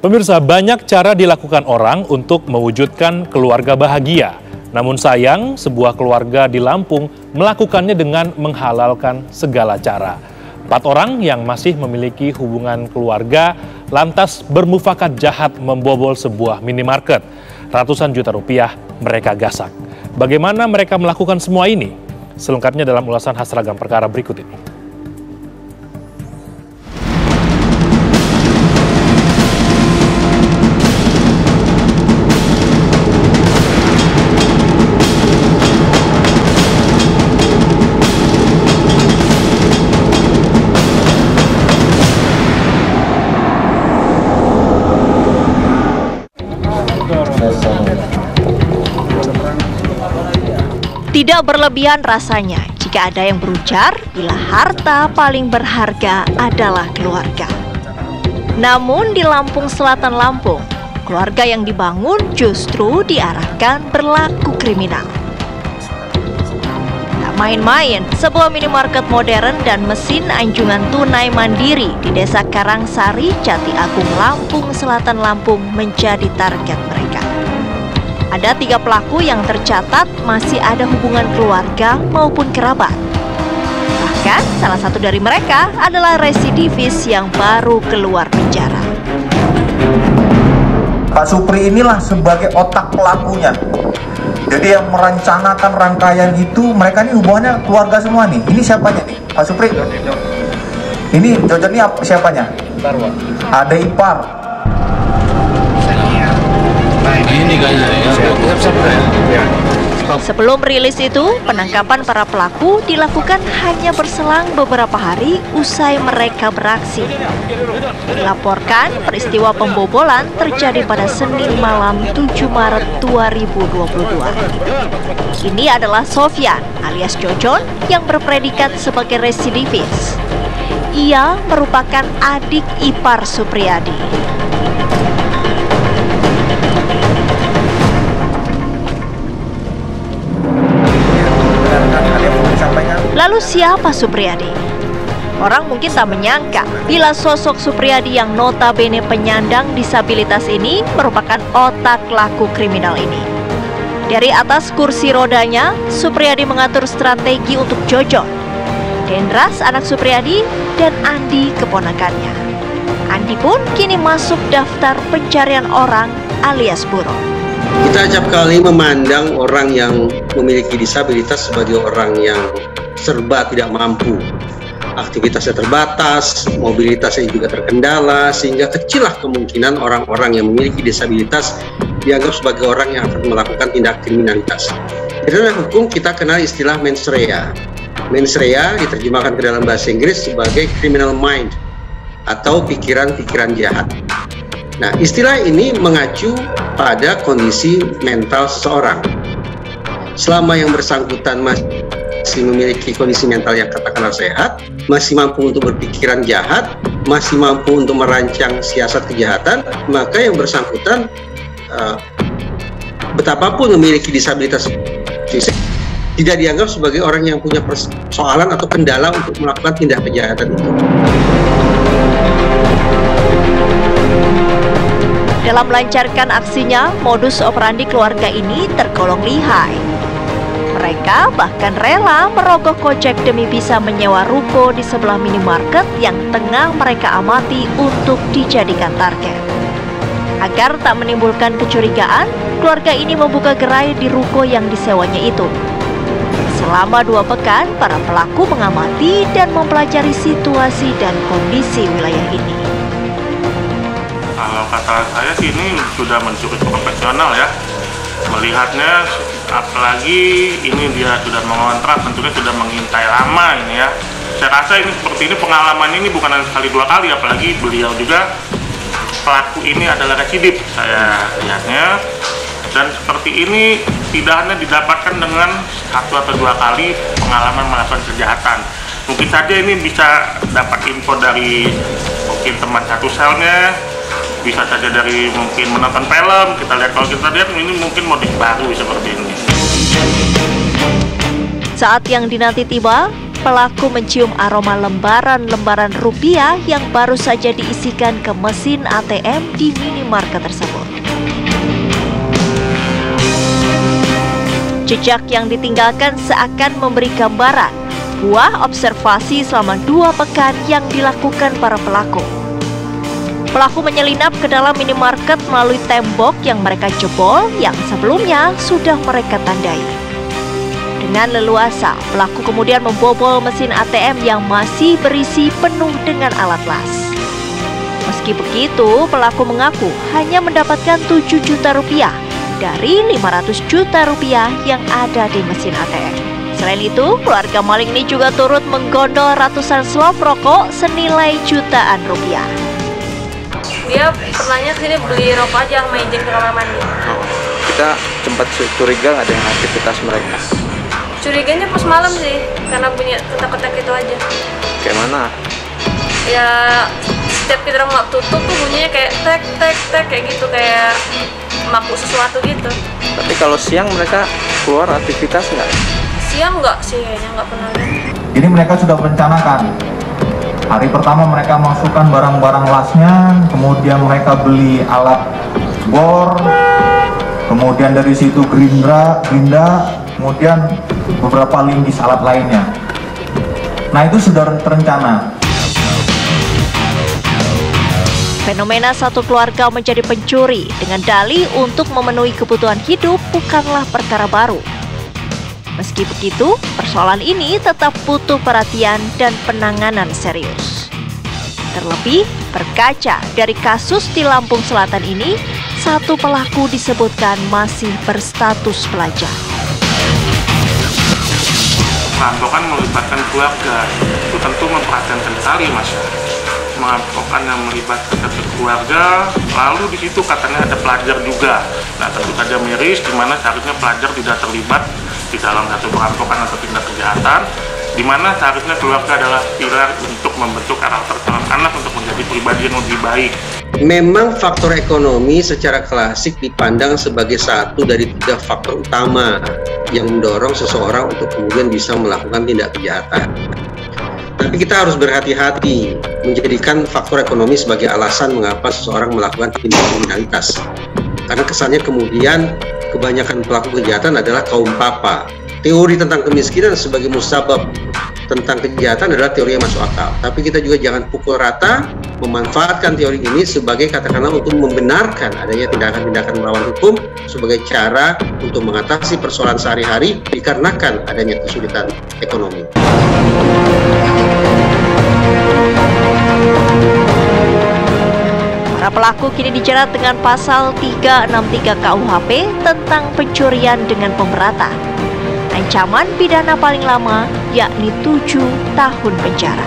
Pemirsa, banyak cara dilakukan orang untuk mewujudkan keluarga bahagia. Namun sayang, sebuah keluarga di Lampung melakukannya dengan menghalalkan segala cara. 4 orang yang masih memiliki hubungan keluarga lantas bermufakat jahat membobol sebuah minimarket. Ratusan juta rupiah mereka gasak. Bagaimana mereka melakukan semua ini? Selengkapnya dalam ulasan khas ragam perkara berikut ini. Tidak berlebihan rasanya jika ada yang berujar bila harta paling berharga adalah keluarga. Namun di Lampung Selatan Lampung, keluarga yang dibangun justru diarahkan berlaku kriminal. Tak main-main, sebuah minimarket modern dan mesin anjungan tunai mandiri di Desa Karangsari, Jati Agung, Lampung Selatan Lampung menjadi target mereka. Ada 3 pelaku yang tercatat masih ada hubungan keluarga maupun kerabat. Bahkan salah satu dari mereka adalah residivis yang baru keluar penjara. Pak Supri inilah sebagai otak pelakunya. Jadi yang merencanakan rangkaian itu, mereka ini hubungannya keluarga semua nih. Ini siapanya nih, Pak Supri? Ini Jojo ini siapanya? Ada ipar. Sebelum rilis itu, penangkapan para pelaku dilakukan hanya berselang beberapa hari usai mereka beraksi. Dilaporkan peristiwa pembobolan terjadi pada Senin malam 7 Maret 2022. Ini adalah Sofyan alias Jojon yang berpredikat sebagai residivis. Ia merupakan adik ipar Supriyadi. Lalu siapa Supriyadi? Orang mungkin tak menyangka bila sosok Supriyadi yang notabene penyandang disabilitas ini merupakan otak laku kriminal ini. Dari atas kursi rodanya, Supriyadi mengatur strategi untuk Jojon, Dendras anak Supriyadi, dan Andi keponakannya. Andi pun kini masuk daftar pencarian orang alias buron. Kita acap kali memandang orang yang memiliki disabilitas sebagai orang yang serba tidak mampu. Aktivitasnya terbatas, mobilitasnya juga terkendala, sehingga kecillah kemungkinan orang-orang yang memiliki disabilitas dianggap sebagai orang yang akan melakukan tindak kriminalitas. Di dalam hukum kita kenal istilah mens rea. Mens rea diterjemahkan ke dalam bahasa Inggris sebagai criminal mind atau pikiran-pikiran jahat. Nah, istilah ini mengacu pada kondisi mental seseorang. Selama yang bersangkutan masih memiliki kondisi mental yang katakanlah sehat, masih mampu untuk berpikiran jahat, masih mampu untuk merancang siasat kejahatan, maka yang bersangkutan betapapun memiliki disabilitas fisik tidak dianggap sebagai orang yang punya persoalan atau kendala untuk melakukan tindak kejahatan itu. Dalam melancarkan aksinya, modus operandi keluarga ini tergolong lihai. Mereka bahkan rela merogoh kocek demi bisa menyewa ruko di sebelah minimarket yang tengah mereka amati untuk dijadikan target. Agar tak menimbulkan kecurigaan, keluarga ini membuka gerai di ruko yang disewanya itu. Selama 2 pekan, para pelaku mengamati dan mempelajari situasi dan kondisi wilayah ini. Kalau kata saya sih ini sudah mencuri profesional ya. Melihatnya, apalagi ini dia sudah mengontrak, tentunya sudah mengintai lama ini ya. Saya rasa ini seperti ini pengalaman ini bukan sekali 2 kali, apalagi beliau juga pelaku ini adalah residip saya lihatnya. Dan seperti ini tidak hanya didapatkan dengan 1 atau 2 kali pengalaman melakukan kejahatan. Mungkin saja ini bisa dapat info dari mungkin teman satu selnya, bisa saja dari mungkin menonton film. Kalau kita lihat ini mungkin modus baru seperti ini. Saat yang dinanti tiba, pelaku mencium aroma lembaran-lembaran rupiah yang baru saja diisikan ke mesin ATM di minimarket tersebut. Jejak yang ditinggalkan seakan memberi gambaran buah observasi selama 2 pekan yang dilakukan para pelaku. Pelaku menyelinap ke dalam minimarket melalui tembok yang mereka jebol yang sebelumnya sudah mereka tandai. Dengan leluasa, pelaku kemudian membobol mesin ATM yang masih berisi penuh dengan alat las. Meski begitu, pelaku mengaku hanya mendapatkan 7 juta rupiah dari 500 juta rupiah yang ada di mesin ATM. Selain itu, keluarga maling ini juga turut menggondol ratusan slop rokok senilai jutaan rupiah. Dia pernahnya sini beli rokok aja sama izin ke kamar mandi. Kita sempat curiga nggak dengan aktivitas mereka? Curiganya pas malam sih, karena bunyi ketak-ketak itu aja. Kayak mana? Ya, setiap kita mau tutup tuh bunyinya kayak tek kayak gitu, kayak maku sesuatu gitu. Tapi kalau siang mereka keluar aktivitas nggak? Siang nggak sih, kayaknya nggak pernah lihat. Ini mereka sudah merencanakan. Hari pertama mereka masukkan barang-barang lasnya, kemudian mereka beli alat bor, kemudian dari situ gerinda, kemudian beberapa linggis alat lainnya. Nah, itu sudah terencana. Fenomena satu keluarga menjadi pencuri dengan dalih untuk memenuhi kebutuhan hidup bukanlah perkara baru. Meski begitu, persoalan ini tetap butuh perhatian dan penanganan serius. Terlebih, berkaca dari kasus di Lampung Selatan ini, satu pelaku disebutkan masih berstatus pelajar. Perampokan melibatkan keluarga, itu tentu memperhatikan sekali, Mas. Perampokan yang melibatkan satu keluarga, lalu di situ katanya ada pelajar juga. Nah, tentu saja miris, di mana seharusnya pelajar tidak terlibat di dalam satu perampokan atau tindak kejahatan, di mana seharusnya keluarga adalah pilar untuk membentuk karakter anak untuk menjadi pribadi yang lebih baik. Memang faktor ekonomi secara klasik dipandang sebagai satu dari 3 faktor utama yang mendorong seseorang untuk kemudian bisa melakukan tindak kejahatan. Tapi kita harus berhati-hati menjadikan faktor ekonomi sebagai alasan mengapa seseorang melakukan tindak kriminalitas. Karena kesannya kemudian kebanyakan pelaku kejahatan adalah kaum papa. Teori tentang kemiskinan sebagai musabab tentang kejahatan adalah teori yang masuk akal. Tapi kita juga jangan pukul rata memanfaatkan teori ini sebagai katakanlah untuk membenarkan adanya tindakan-tindakan melawan hukum sebagai cara untuk mengatasi persoalan sehari-hari dikarenakan adanya kesulitan ekonomi. Para pelaku kini dijerat dengan pasal 363 KUHP tentang pencurian dengan pemberatan. Ancaman pidana paling lama yakni 7 tahun penjara.